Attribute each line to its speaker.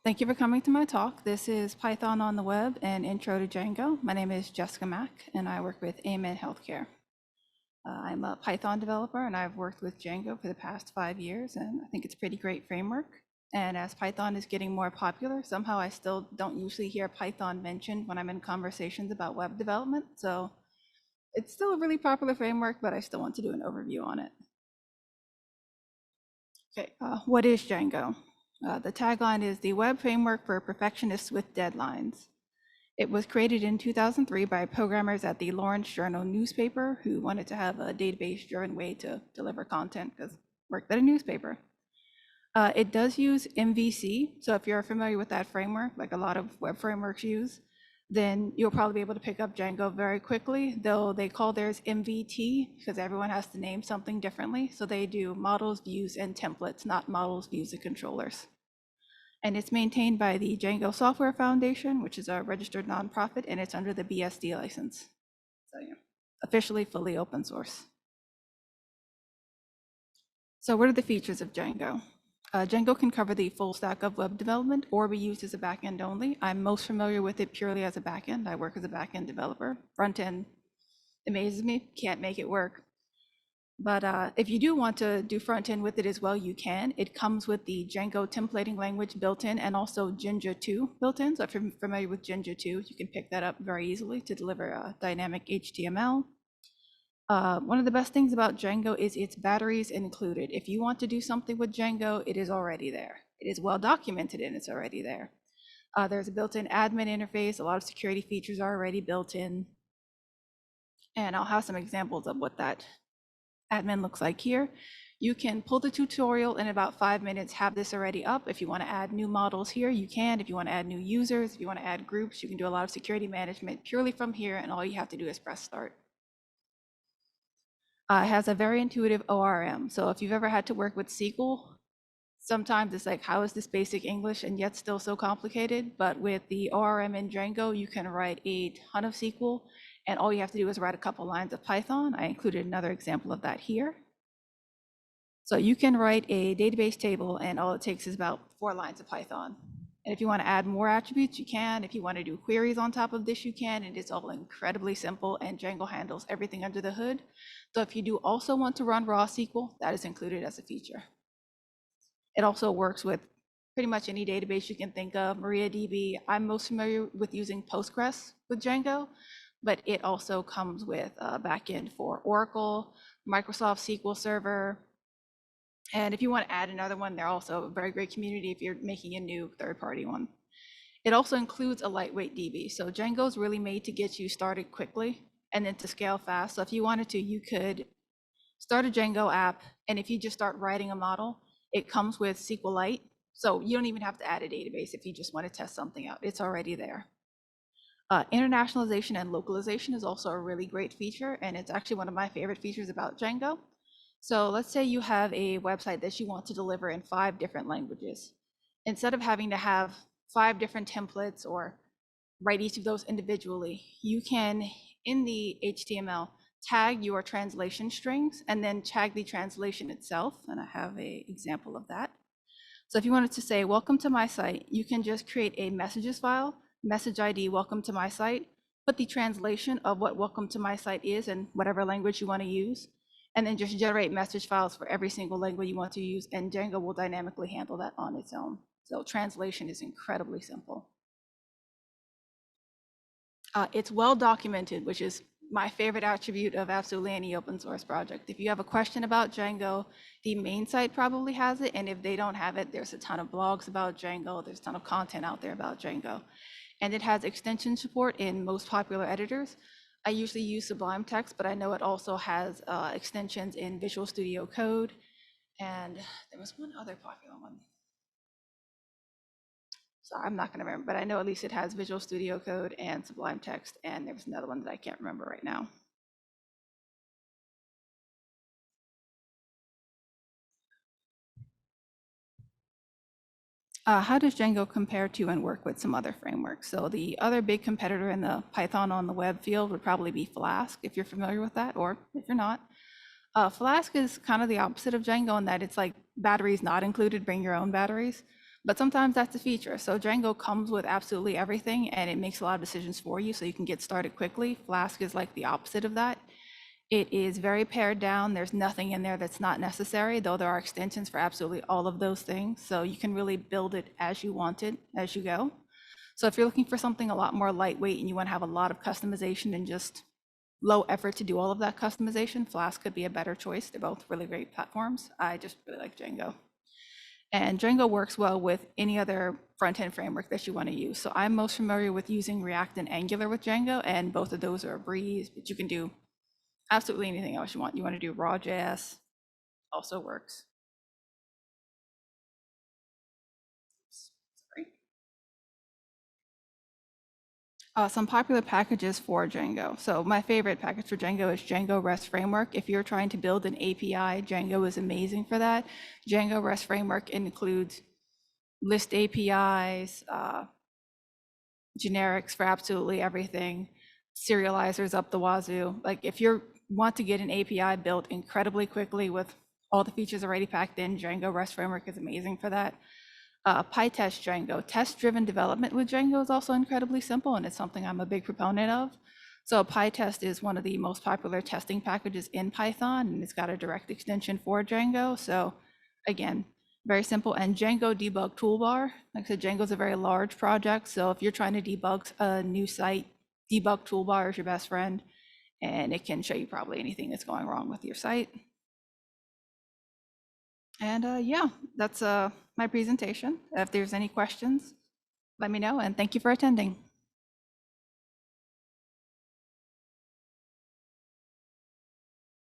Speaker 1: Thank you for coming to my talk. This is Python on the Web and Intro to Django. My name is Jess Mack, and I work with Amen Healthcare. I'm a Python developer, and I've worked with Django for the past 5 years, and I think it's a pretty great framework. And as Python is getting more popular, somehow I still don't usually hear Python mentioned when I'm in conversations about web development. So it's still a really popular framework, but I still want to do an overview on it. Okay, what is Django? The tagline is the web framework for perfectionists with deadlines. It was created in 2003 by programmers at the Lawrence Journal newspaper who wanted to have a database-driven way to deliver content because worked at a newspaper. It does use MVC, so if you're familiar with that framework, like a lot of web frameworks use, then you'll probably be able to pick up Django very quickly, though they call theirs MVT because everyone has to name something differently. So they do models, views, and templates, not models, views, and controllers. And it's maintained by the Django Software Foundation, which is a registered nonprofit, and it's under the BSD license. So yeah, officially fully open source. So what are the features of Django? Django can cover the full stack of web development or be used as a backend only. I'm most familiar with it purely as a backend. I work as a backend developer. Front end amazes me, can't make it work. But if you do want to do front end with it as well, you can. It comes with the Django templating language built in and also Jinja 2 built in. So if you're familiar with Jinja 2, you can pick that up very easily to deliver dynamic HTML. One of the best things about Django is its batteries included. If you want to do something with Django, it is already there. It is well documented and it's already there. There's a built-in admin interface. A lot of security features are already built in. And I'll have some examples of what that admin looks like here. You can pull the tutorial in about 5 minutes, have this already up. If you want to add new models here, you can. If you want to add new users, if you want to add groups, you can do a lot of security management purely from here, and all you have to do is press start. It has a very intuitive ORM. So if you've ever had to work with SQL, sometimes it's like, how is this basic English and yet still so complicated? But with the ORM in Django, you can write a ton of SQL, and all you have to do is write a couple lines of Python. I included another example of that here. So you can write a database table, and all it takes is about 4 lines of Python. And if you want to add more attributes, you can. If you want to do queries on top of this, you can. And it's all incredibly simple, and Django handles everything under the hood. So if you do also want to run raw SQL, that is included as a feature. It also works with pretty much any database you can think of. MariaDB, I'm most familiar with using Postgres with Django, but it also comes with a backend for Oracle, Microsoft SQL Server. And if you want to add another one, they're also a very great community if you're making a new third-party one. It also includes a lightweight DB. So Django is really made to get you started quickly and then to scale fast. So if you wanted to, you could start a Django app, and if you just start writing a model, it comes with SQLite. So you don't even have to add a database if you just want to test something out. It's already there. Internationalization and localization is also a really great feature, and it's actually one of my favorite features about Django. So let's say you have a website that you want to deliver in 5 different languages. Instead of having to have 5 different templates or write each of those individually, you can, in the HTML, tag your translation strings and then tag the translation itself. And I have an example of that. So if you wanted to say, welcome to my site, you can just create a messages file, message ID, welcome to my site, put the translation of what welcome to my site is in whatever language you want to use, and then just generate message files for every single language you want to use, and Django will dynamically handle that on its own. So translation is incredibly simple. It's well documented, which is my favorite attribute of absolutely any open source project. If you have a question about Django, the main site probably has it, and if they don't have it, there's a ton of blogs about Django, there's a ton of content out there about Django. And it has extension support in most popular editors. I usually use Sublime Text, but I know it also has extensions in Visual Studio Code, and there was one other popular one. So I'm not gonna remember, but I know at least it has Visual Studio Code and Sublime Text, and there was another one that I can't remember right now. How does Django compare to and work with some other frameworks? So the other big competitor in the Python on the web field would probably be Flask, if you're familiar with that, or if you're not. Flask is kind of the opposite of Django in that it's like batteries not included, bring your own batteries. But sometimes that's a feature. So Django comes with absolutely everything and it makes a lot of decisions for you so you can get started quickly. Flask is like the opposite of that. It is very pared down. There's nothing in there that's not necessary, though there are extensions for absolutely all of those things. So you can really build it as you want it as you go. So if you're looking for something a lot more lightweight and you want to have a lot of customization and just low effort to do all of that customization, Flask could be a better choice. They're both really great platforms. I just really like Django. And Django works well with any other front-end framework that you want to use. So I'm most familiar with using React and Angular with Django, and both of those are a breeze, but you can do absolutely anything else you want. You want to do raw.js, also works. Sorry. Some popular packages for Django. So my favorite package for Django is Django REST Framework. If you're trying to build an API, Django is amazing for that. Django REST Framework includes list APIs, generics for absolutely everything, serializers up the wazoo. Like if you want to get an API built incredibly quickly with all the features already packed in, Django REST Framework is amazing for that. PyTest Django, test-driven development with Django is also incredibly simple, and it's something I'm a big proponent of. So PyTest is one of the most popular testing packages in Python, and it's got a direct extension for Django. So again, very simple. And Django debug toolbar. Like I said, Django is a very large project. So if you're trying to debug a new site, debug toolbar is your best friend, and it can show you probably anything that's going wrong with your site. And yeah, that's my presentation. If there's any questions, let me know, and thank you for attending.